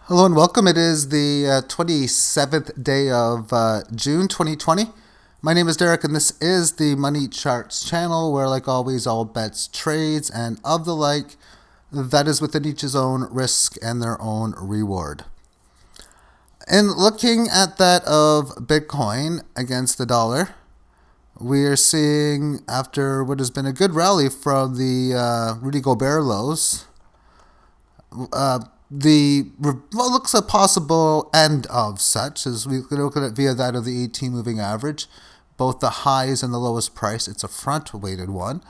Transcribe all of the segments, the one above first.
Hello and welcome. It is the 27th day of June 2020. My name is Derek and this is the Money Charts channel where, like always, all bets, trades, and of the like, that is within each's own risk and their own reward. In looking at that of Bitcoin against the dollar, we are seeing, after what has been a good rally from the Rudy Gobert lows, what looks a possible end of such as we look at it via that of the 18 moving average, both the highs and the lowest price. It's a front weighted one,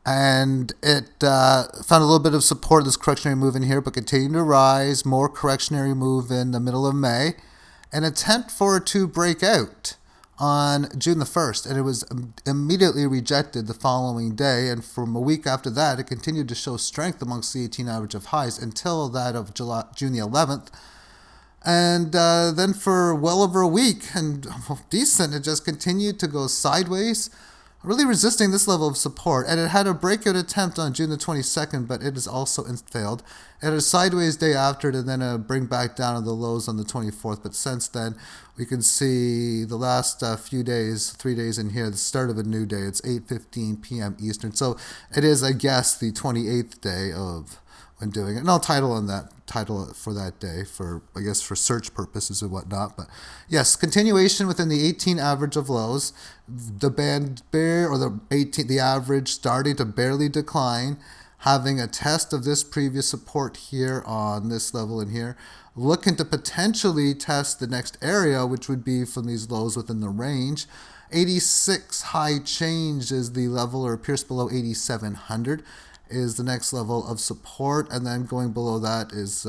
and it found a little bit of support, this correctionary move in here, but continued to rise. More correctionary move in the middle of May, an attempt for it to break out on June the 1st, and it was immediately rejected the following day. And from a week after that, it continued to show strength amongst the 18 average of highs until that of June the 11th. And then for well over a week, and decent, it just continued to go sideways, really resisting this level of support. And it had a breakout attempt on June the 22nd, but it has also failed. It had a sideways day after it, and then a bring back down to the lows on the 24th. But since then, we can see the last few days, 3 days in here, the start of a new day. It's 8:15 p.m. Eastern. So it is, I guess, the 28th day of when doing it. And I'll title it for that day for, I guess, for search purposes and whatnot. But yes, continuation within the 18 average of lows, the band bear or the average starting to barely decline, having a test of this previous support here on this level in here, looking to potentially test the next area, which would be from these lows within the range. 86 high change is the level, or appears below 8,700 is the next level of support, and then going below that is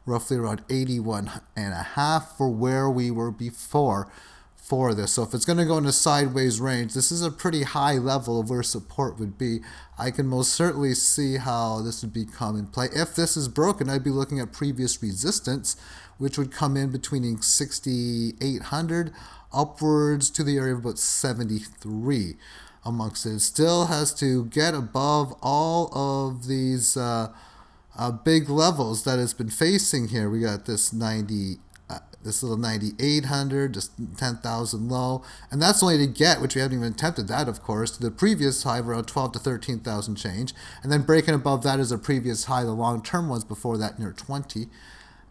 roughly around 81.5 for where we were before for this. So if it's going to go in a sideways range, this is a pretty high level of where support would be. I can most certainly see how this would become in play. If this is broken, I'd be looking at previous resistance, which would come in between 6,800 upwards to the area of about 73 amongst it. It still has to get above all of these big levels that it's been facing here. We got this this little 9,800, just 10,000 low, and that's only to get, which we haven't even attempted that, of course, to the previous high of around 12 to 13,000 change, and then breaking above that is a previous high, the long-term ones before that near 20,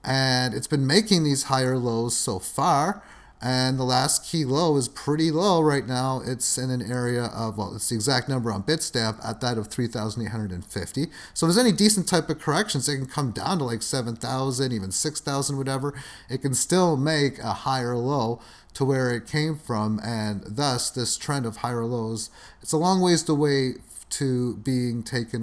and it's been making these higher lows so far. And the last key low is pretty low right now. It's in an area of, well, it's the exact number on Bitstamp at that of 3,850. So if there's any decent type of corrections, it can come down to like 7,000, even 6,000, whatever. It can still make a higher low to where it came from. And thus, this trend of higher lows, it's a long ways away to being taken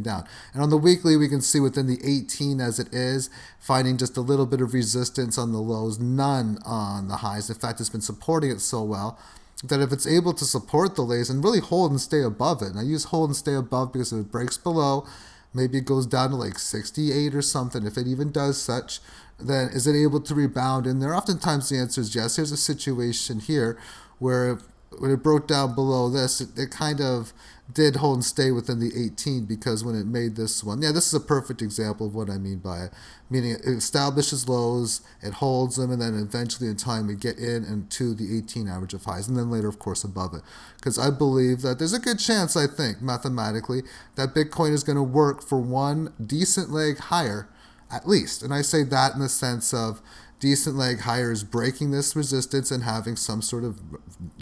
down. And on the weekly, we can see within the 18 as it is, finding just a little bit of resistance on the lows, none on the highs. In fact, it's been supporting it so well that if it's able to support the lays and really hold and stay above it, and I use hold and stay above because if it breaks below, maybe it goes down to like 68 or something, if it even does such, then is it able to rebound in there? Oftentimes the answer is yes. Here's a situation here where when it broke down below this, it kind of did hold and stay within the 18, because when it made this one, this is a perfect example of what I mean by it. Meaning it establishes lows, it holds them, and then eventually in time we get in and to the 18 average of highs, and then later, of course, above it. Because I believe that there's a good chance, I think, mathematically, that Bitcoin is going to work for one decent leg higher, at least. And I say that in the sense of decent leg higher is breaking this resistance and having some sort of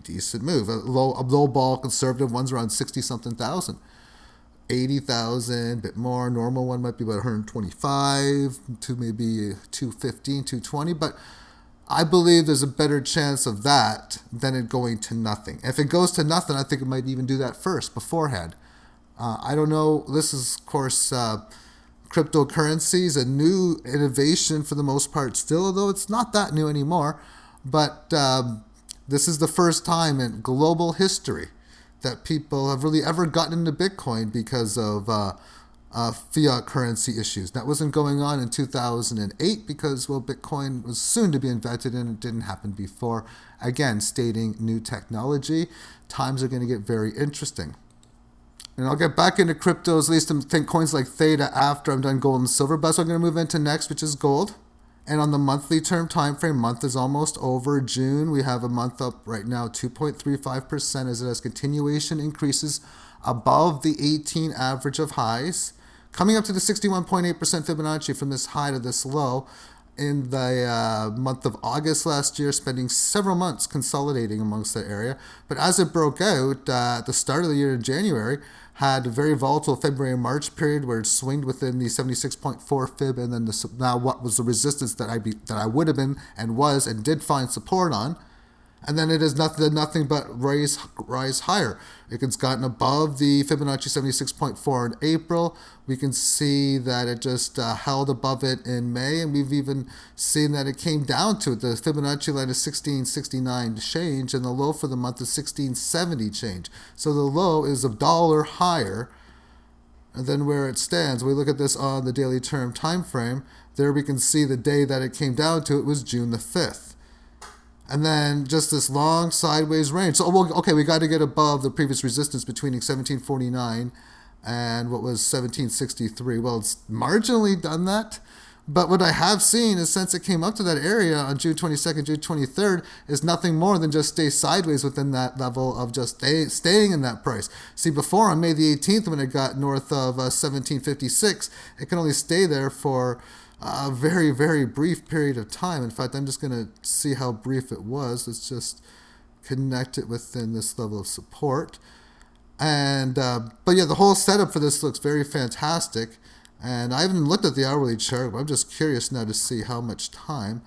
decent move. A low ball conservative one's around 60-something thousand. 80,000, bit more. Normal one might be about 125 to maybe 215, 220. But I believe there's a better chance of that than it going to nothing. If it goes to nothing, I think it might even do that first, beforehand. I don't know. This is, of course, cryptocurrency is a new innovation for the most part still, although it's not that new anymore. But this is the first time in global history that people have really ever gotten into Bitcoin because of fiat currency issues. That wasn't going on in 2008 because, well, Bitcoin was soon to be invented and it didn't happen before. Again, stating new technology. Times are going to get very interesting. And I'll get back into cryptos, at least I think coins like Theta after I'm done gold and silver. But that's what I'm going to move into next, which is gold. And on the monthly term time frame, month is almost over. June, we have a month up right now, 2.35% as it has continuation increases above the 18 average of highs, coming up to the 61.8% Fibonacci from this high to this low in the month of August last year, spending several months consolidating amongst that area. But as it broke out at the start of the year in January, had a very volatile February and March period where it swinged within the 76.4 fib, and then now what was the resistance that I would have been and was and did find support on. And then it has nothing but rise higher. It's gotten above the Fibonacci 76.4 in April. We can see that it just held above it in May, and we've even seen that it came down to it. The Fibonacci line is 1669 change, and the low for the month is 1670 change. So the low is $1 higher than where it stands. We look at this on the daily term time frame. There we can see the day that it came down to it was June the 5th. And then just this long sideways range. So, okay, we got to get above the previous resistance between 1749 and what was 1763. Well, it's marginally done that. But what I have seen is since it came up to that area on June 22nd, June 23rd, is nothing more than just stay sideways within that level of just staying in that price. See, before on May the 18th, when it got north of 1756, it can only stay there for a very, very brief period of time. In fact, I'm just going to see how brief it was. Let's just connect it within this level of support. And but yeah, the whole setup for this looks very fantastic. And I haven't looked at the hourly chart, but I'm just curious now to see how much time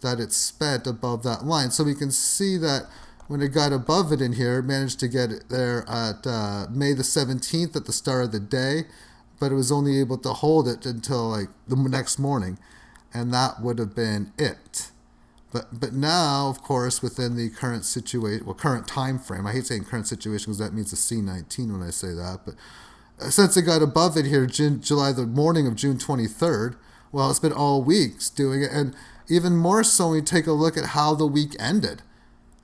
that it spent above that line. So we can see that when it got above it in here, it managed to get it there at May the 17th at the start of the day. But it was only able to hold it until like the next morning, and that would have been it. But now, of course, within the current situation, current time frame, I hate saying current situation because that means the C19 when I say that, but since it got above it here, the morning of June 23rd, well, it's been all weeks doing it, and even more so when we take a look at how the week ended.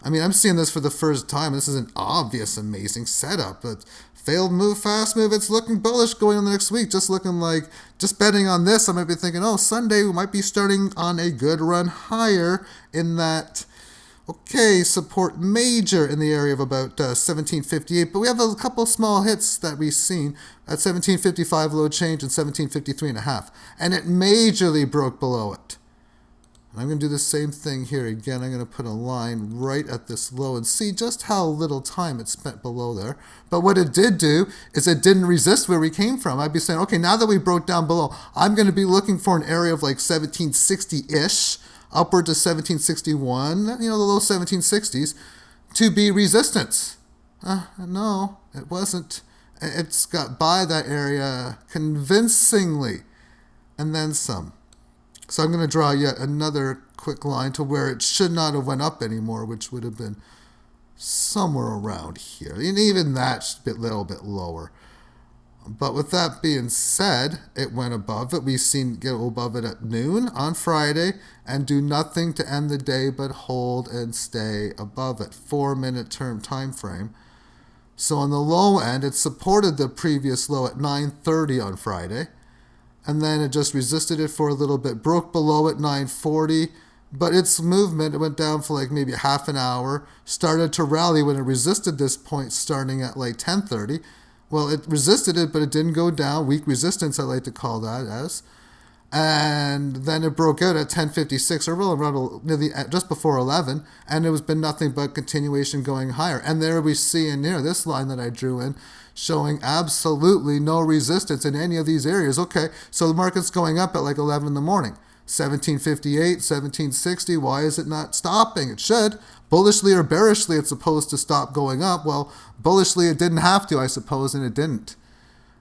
I mean, I'm seeing this for the first time. This is an obvious, amazing setup, but failed move, fast move. It's looking bullish going on the next week. Just looking like, just betting on this, I might be thinking, oh, Sunday we might be starting on a good run higher in that, okay, support major in the area of about 1758. But we have a couple small hits that we've seen at 1755 low change and 1753.5. And it majorly broke below it. And I'm going to do the same thing here again. I'm going to put a line right at this low and see just how little time it spent below there. But what it did do is it didn't resist where we came from. I'd be saying, okay, now that we broke down below, I'm going to be looking for an area of like 1760-ish, upward to 1761, the low 1760s, to be resistance. No, it wasn't. It's got by that area convincingly, and then some. So I'm going to draw yet another quick line to where it should not have went up anymore, which would have been somewhere around here. And even that's a little bit lower. But with that being said, it went above it. We've seen get above it at noon on Friday and do nothing to end the day but hold and stay above it. 4-minute term time frame. So on the low end, it supported the previous low at 9:30 on Friday. And then it just resisted it for a little bit, broke below at 9:40, but its movement, it went down for like maybe half an hour, started to rally when it resisted this point starting at like 10:30. Well, it resisted it, but it didn't go down. Weak resistance, I like to call that as. And then it broke out at 10:56, or around nearly just before 11, and it has been nothing but continuation going higher. And there we see in there, this line that I drew in, showing absolutely no resistance in any of these areas. Okay, so the market's going up at like 11 in the morning. 1758, 1760, why is it not stopping? It should. Bullishly or bearishly, it's supposed to stop going up. Well, bullishly it didn't have to, I suppose, and it didn't.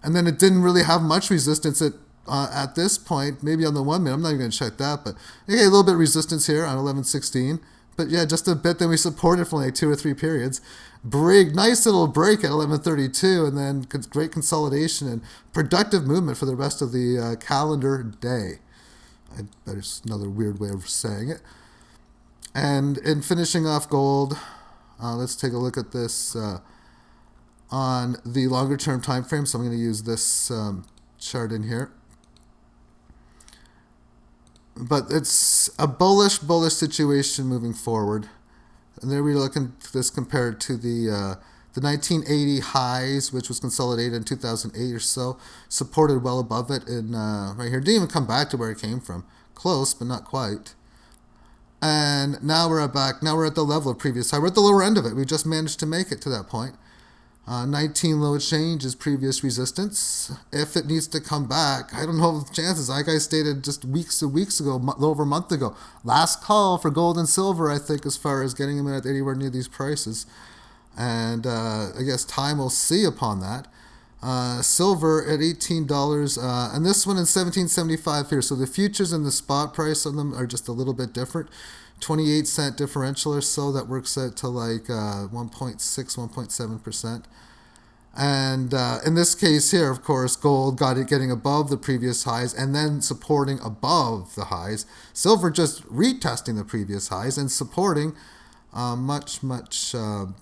And then it didn't really have much resistance at this point, maybe on the 1 minute. I'm not even going to check that, but okay, a little bit of resistance here on 1116. But yeah, just a bit. Then we supported for like 2 or 3 periods. Nice little break at 11:32, and then great consolidation and productive movement for the rest of the calendar day. There's another weird way of saying it. And in finishing off gold, let's take a look at this on the longer term time frame. So I'm going to use this chart in here. But it's a bullish situation moving forward. And there we look at this compared to the 1980 highs, which was consolidated in 2008 or so, supported well above it in right here. Didn't even come back to where it came from. Close, but not quite. And now we're back. Now we're at the level of previous high. We're at the lower end of it. We just managed to make it to that point. 19 low change is previous resistance. If it needs to come back, I don't know the chances. Like I stated just weeks ago, over a month ago. Last call for gold and silver, I think, as far as getting them at anywhere near these prices. And I guess time will see upon that. Silver at $18, and this one in $17.75 here. So the futures and the spot price on them are just a little bit different. 28-cent differential or so. That works out to like 1.6, 1.7%. And in this case here, of course, gold got it getting above the previous highs and then supporting above the highs. Silver just retesting the previous highs and supporting much, well,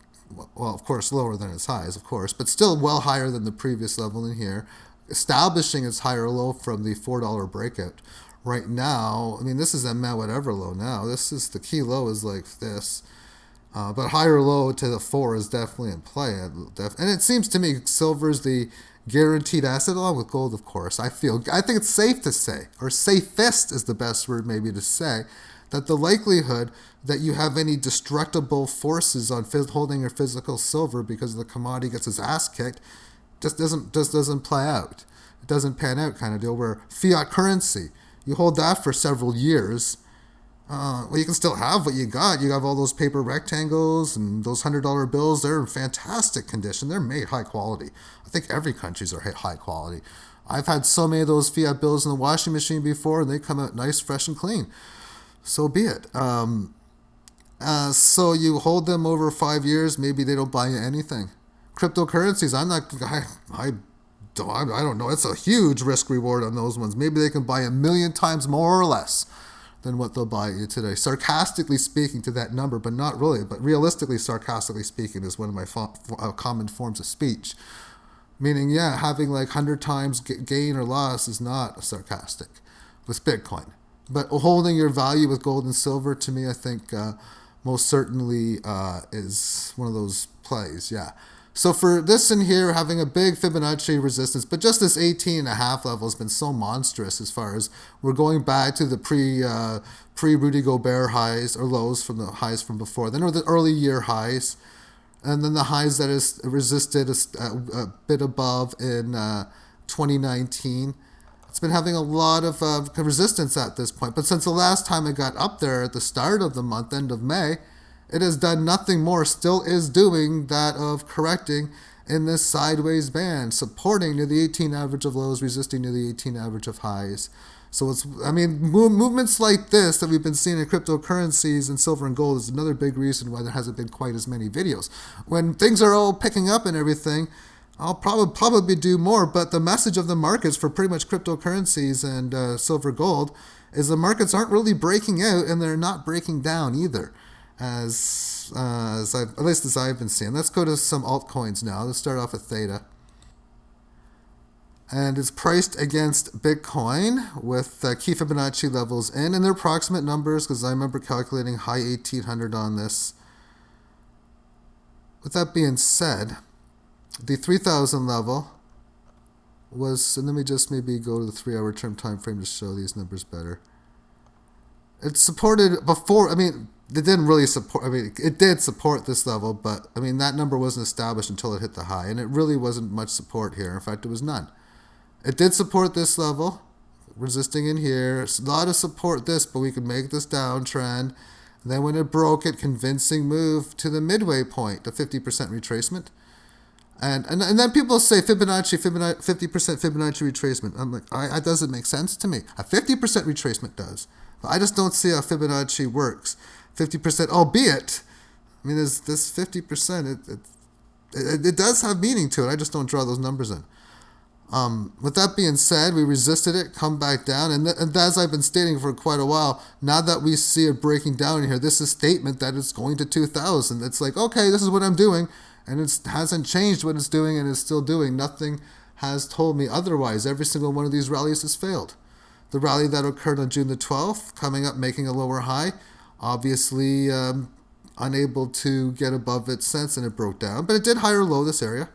of course, lower than its highs, of course, but still well higher than the previous level in here, establishing its higher low from the $4 breakout. Right now, I mean, this is a whatever low now. This is the key low is like this. But higher low to the 4 is definitely in play. And it seems to me silver is the guaranteed asset, along with gold, of course. I think it's safe to say, or safest is the best word maybe to say, that the likelihood that you have any destructible forces on holding your physical silver because the commodity gets its ass kicked just doesn't play out. It doesn't pan out kind of deal where fiat currency, you hold that for several years. Well, you can still have what you got. You have all those paper rectangles and those $100 bills. They're in fantastic condition. They're made high quality. I think every country's are high quality. I've had so many of those fiat bills in the washing machine before, and they come out nice, fresh, and clean. So be it. So you hold them over 5 years. Maybe they don't buy you anything. Cryptocurrencies, I don't know. It's a huge risk reward on those ones. Maybe they can buy 1,000,000 times more or less than what they'll buy you today. Sarcastically speaking to that number, but not really. But realistically, sarcastically speaking is one of my common forms of speech. Meaning, yeah, having like 100 times gain or loss is not sarcastic with Bitcoin. But holding your value with gold and silver, to me, I think most certainly is one of those plays, yeah. So for this in here, having a big Fibonacci resistance, but just this 18.5 level has been so monstrous as far as we're going back to the pre-Rudy Gobert highs or lows from the highs from before. Then are the early year highs, and then the highs that is resisted a bit above in 2019. It's been having a lot of resistance at this point. But since the last time it got up there at the start of the month, end of May, it has done nothing more, still is doing that of correcting in this sideways band, supporting near the 18 average of lows, resisting near the 18 average of highs. So movements like this that we've been seeing in cryptocurrencies and silver and gold is another big reason why there hasn't been quite as many videos. When things are all picking up and everything, I'll probably do more, but the message of the markets for pretty much cryptocurrencies and silver gold is the markets aren't really breaking out and they're not breaking down either. At least as I've been seeing. Let's go to some altcoins now. Let's start off with Theta. And it's priced against Bitcoin with key Fibonacci levels in, and their approximate numbers, because I remember calculating high 1800 on this. With that being said, the 3000 level was, and let me just maybe go to the 3-hour term time frame to show these numbers better. It supported before, it didn't really support, it did support this level, but, that number wasn't established until it hit the high, and it really wasn't much support here. In fact, it was none. It did support this level, resisting in here. It's a lot of support this, but we could make this downtrend. And then when it broke it, convincing move to the midway point, a 50% retracement. And then people say Fibonacci, 50% Fibonacci retracement. I'm like, that doesn't make sense to me. A 50% retracement does. But I just don't see how Fibonacci works. 50%, albeit, this 50%, it does have meaning to it. I just don't draw those numbers in. With that being said, we resisted it, come back down, and as I've been stating for quite a while, now that we see it breaking down here, this is a statement that it's going to 2,000. It's like, okay, this is what I'm doing, and it hasn't changed what it's doing, and it's still doing. Nothing has told me otherwise. Every single one of these rallies has failed. the rally that occurred on June the 12th, coming up, making a lower high. Obviously, unable to get above it since, and it broke down. But it did higher low this area.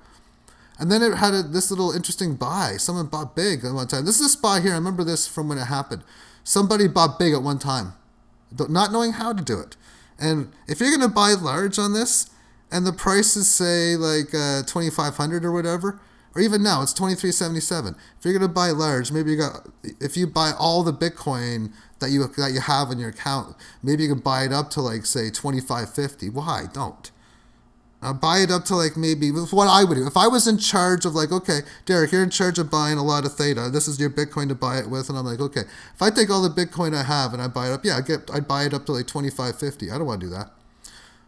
And then it had this little interesting buy. Someone bought big at one time. This is a spot here. I remember this from when it happened. Somebody bought big at one time, not knowing how to do it. And if you're going to buy large on this, and the prices say like 2,500 or whatever, or even now it's 23.77. If you're going to buy large, maybe if you buy all the Bitcoin that you have in your account, maybe you can buy it up to like say 25.50. Why? Don't. Buy it up to like maybe what I would do. If I was in charge of like, okay, Derek, you're in charge of buying a lot of Theta. This is your Bitcoin to buy it with. And I'm like, okay, if I take all the Bitcoin I have and I buy it up, yeah, I'd buy it up to like 25.50. I don't want to do that.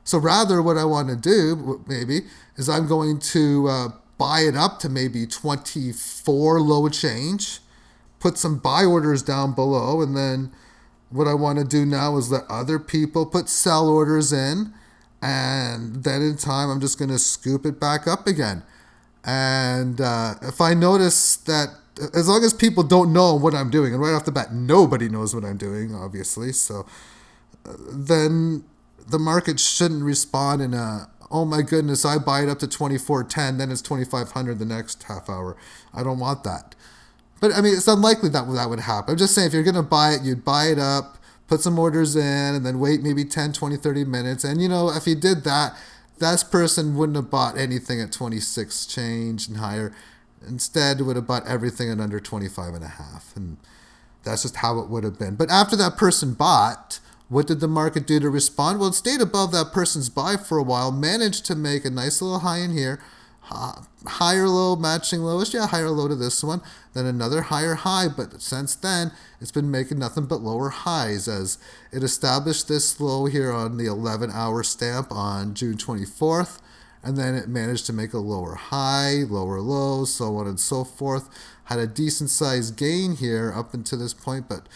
So rather what I want to do maybe is I'm going to buy it up to maybe 24 low change, put some buy orders down below. And then what I want to do now is let other people put sell orders in. And then in time, I'm just going to scoop it back up again. And if I notice that, as long as people don't know what I'm doing, and right off the bat, nobody knows what I'm doing, obviously, so then the market shouldn't respond in a, oh my goodness, I buy it up to 24.10, then it's 2,500 the next half hour. I don't want that. But I mean, it's unlikely that would happen. I'm just saying, if you're going to buy it, you'd buy it up, put some orders in, and then wait maybe 10, 20, 30 minutes. And, if you did that, that person wouldn't have bought anything at 26 change and higher. Instead, would have bought everything at under 25.5. And that's just how it would have been. But after that person bought, what did the market do to respond? Well, it stayed above that person's buy for a while, managed to make a nice little high in here, higher low matching lowest, higher low to this one, then another higher high. But since then, it's been making nothing but lower highs as it established this low here on the 11-hour stamp on June 24th, and then it managed to make a lower high, lower low, so on and so forth. Had a decent sized gain here up until this point, but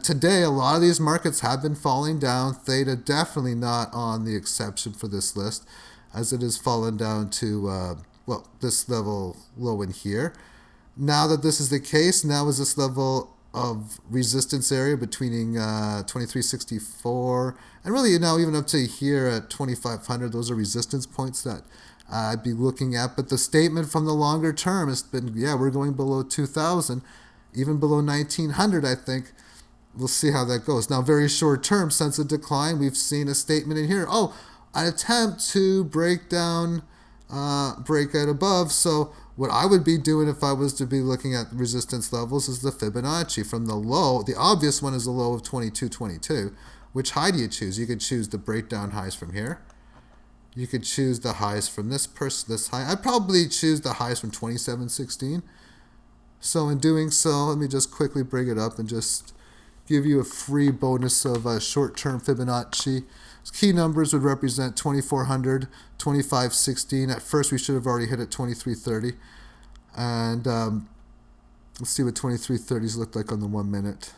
today a lot of these markets have been falling down. Theta definitely not on the exception for this list, as it has fallen down to, this level low in here. Now that this is the case, now is this level of resistance area between 2364 and really now even up to here at 2500. Those are resistance points that I'd be looking at. But the statement from the longer term has been, we're going below 2000, even below 1900, I think. We'll see how that goes. Now, very short term, since the decline, we've seen a statement in here. Oh, an attempt to break out above. So what I would be doing if I was to be looking at resistance levels is the Fibonacci from the low. The obvious one is the low of 2222. Which high do you choose? You could choose the breakdown highs from here. You could choose the highs from this high. I'd probably choose the highs from 2716. So in doing so, let me just quickly bring it up and just give you a free bonus of short-term Fibonacci. Key numbers would represent 2400, 2516. At first, we should have already hit at 2330. And let's see what 2330s look like on the 1 minute.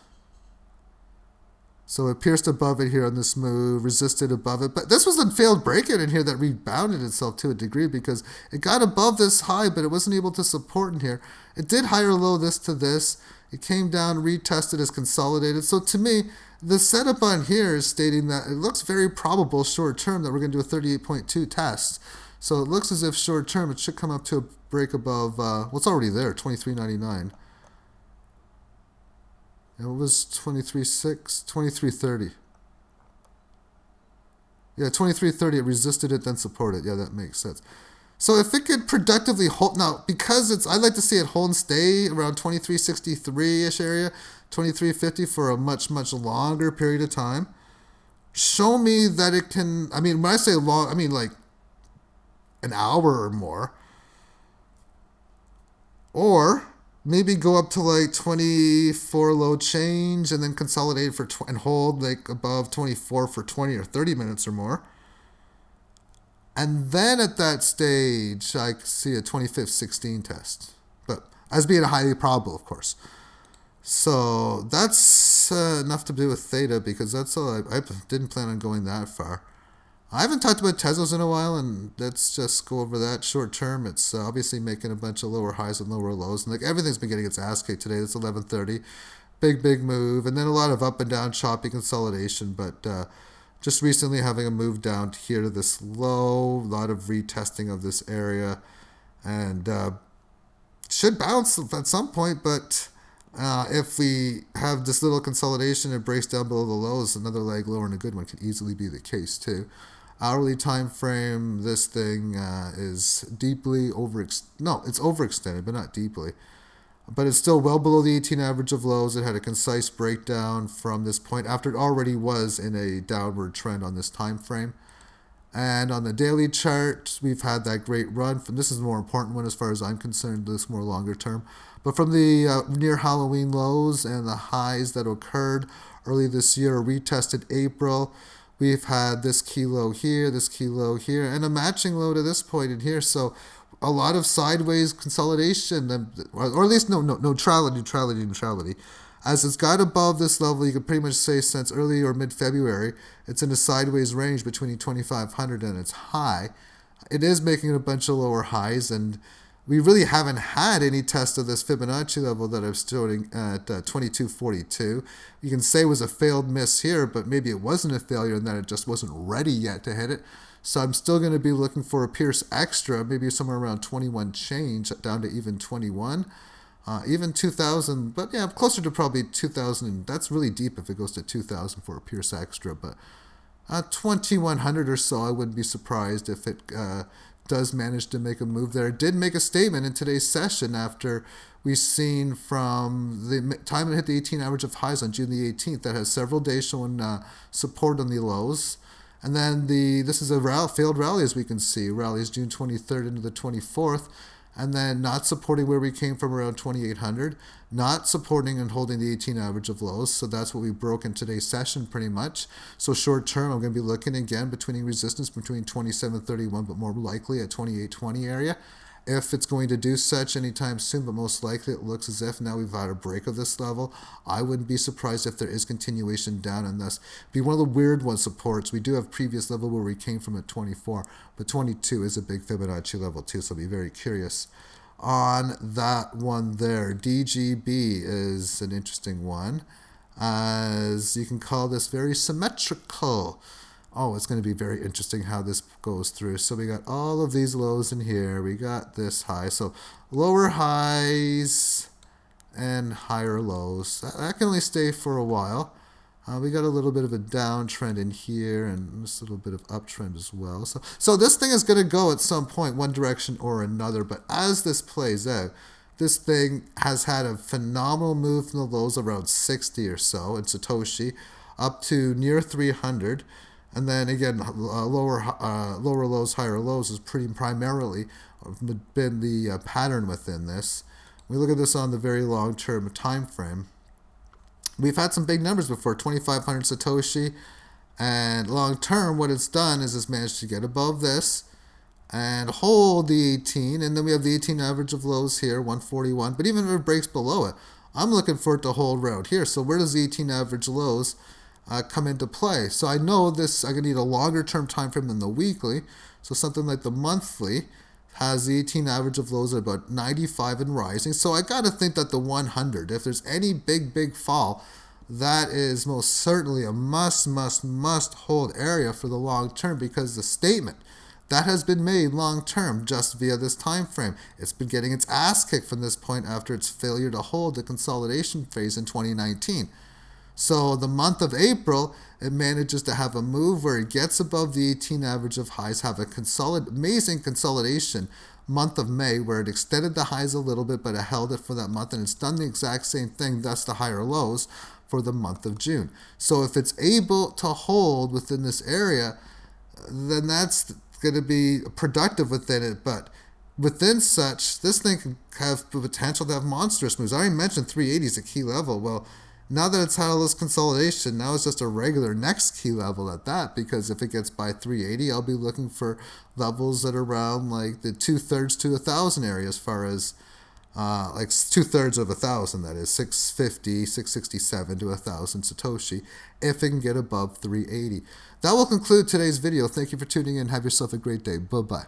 So it pierced above it here on this move, resisted above it. But this was a failed breakout in here that rebounded itself to a degree because it got above this high, but it wasn't able to support in here. It did higher low this to this. It came down, retested as consolidated. So to me, the setup on here is stating that it looks very probable short term that we're going to do a 38.2 test. So it looks as if short term it should come up to a break above, what's already there, 23.99. And it was 23.6, 23.30. Yeah, 23.30, it resisted it, then supported. Yeah, that makes sense. So if it could productively hold, now, because I'd like to see it hold and stay around 2363-ish area, 2350 for a much, much longer period of time. Show me that it can, when I say long, I mean like an hour or more. Or maybe go up to like 24 low change and then consolidate for and hold like above 24 for 20 or 30 minutes or more. And then at that stage, I see a 25-16 test. But as being highly probable, of course. So that's enough to do with Theta because that's all. I didn't plan on going that far. I haven't talked about Teslas in a while, and let's just go over that short term. It's obviously making a bunch of lower highs and lower lows. And like everything's been getting its ass kicked today. It's 11:30. big move, and then a lot of up and down choppy consolidation, but just recently having a move down here to this low, a lot of retesting of this area, and should bounce at some point, but if we have this little consolidation and breaks down below the lows, another leg lower and a good one could easily be the case too. Hourly time frame, this thing is deeply it's overextended, but not deeply. But it's still well below the 18 average of lows. It had a concise breakdown from this point after it already was in a downward trend on this time frame. And on the daily chart, we've had that great run. This is the more important one as far as I'm concerned, this more longer term. But from the near Halloween lows and the highs that occurred early this year, retested April, we've had this key low here, and a matching low to this point in here. So a lot of sideways consolidation, or at least neutrality. As it's got above this level, you can pretty much say since early or mid-February, it's in a sideways range between 2,500 and its high. It is making a bunch of lower highs, and we really haven't had any test of this Fibonacci level that I'm starting at 2242. You can say it was a failed miss here, but maybe it wasn't a failure and that it just wasn't ready yet to hit it. So I'm still going to be looking for a Pierce Extra, maybe somewhere around 21 change, down to even 21. Even 2,000, but yeah, closer to probably 2,000. That's really deep if it goes to 2,000 for a Pierce Extra. But 2,100 or so, I wouldn't be surprised if it does manage to make a move there. It did make a statement in today's session after we've seen from the time it hit the 18 average of highs on June the 18th that has several days showing support on the lows. And then this is a failed rally, as we can see. Rallies June 23rd into the 24th. And then not supporting where we came from around 2,800. Not supporting and holding the 18 average of lows. So that's what we broke in today's session pretty much. So short term, I'm going to be looking again between resistance between 27.31, but more likely at 28.20 area. If it's going to do such anytime soon, but most likely it looks as if now we've had a break of this level. I wouldn't be surprised if there is continuation down and thus be one of the weird one supports. We do have previous level where we came from at 24, but 22 is a big Fibonacci level too, so I'll be very curious on that one there. DGB is an interesting one, as you can call this very symmetrical. Oh, it's going to be very interesting how this goes through. So we got all of these lows in here. We got this high. So lower highs and higher lows. That can only stay for a while. We got a little bit of a downtrend in here and just a little bit of uptrend as well. So this thing is going to go at some point one direction or another. But as this plays out, this thing has had a phenomenal move from the lows around 60 or so in Satoshi up to near 300. And then again, lower lows, higher lows is pretty primarily been the pattern within this. We look at this on the very long-term time frame. We've had some big numbers before, 2,500 Satoshi, and long-term, what it's done is it's managed to get above this and hold the 18, and then we have the 18 average of lows here, 141. But even if it breaks below it, I'm looking for it to hold around here. So where does the 18 average lows come into play? So I know this, I'm going to need a longer term time frame than the weekly. So something like the monthly has the 18 average of lows at about 95 and rising. So I got to think that the 100, if there's any big fall, that is most certainly a must hold area for the long term, because the statement that has been made long term just via this time frame. It's been getting its ass kicked from this point after its failure to hold the consolidation phase in 2019. So the month of April, it manages to have a move where it gets above the 18 average of highs, have a amazing consolidation month of May where it extended the highs a little bit, but it held it for that month, and it's done the exact same thing, thus the higher lows for the month of June. So if it's able to hold within this area, then that's going to be productive within it. But within such, this thing can have the potential to have monstrous moves. I already mentioned 380 is a key level. Well, now that it's had all this consolidation, now it's just a regular next key level at that, because if it gets by 380, I'll be looking for levels that are around like the 2/3 to 1,000 area, as far as like 2/3 of 1,000, that is 650, 667 to 1,000 Satoshi, if it can get above 380. That will conclude today's video. Thank you for tuning in. Have yourself a great day. Bye-bye.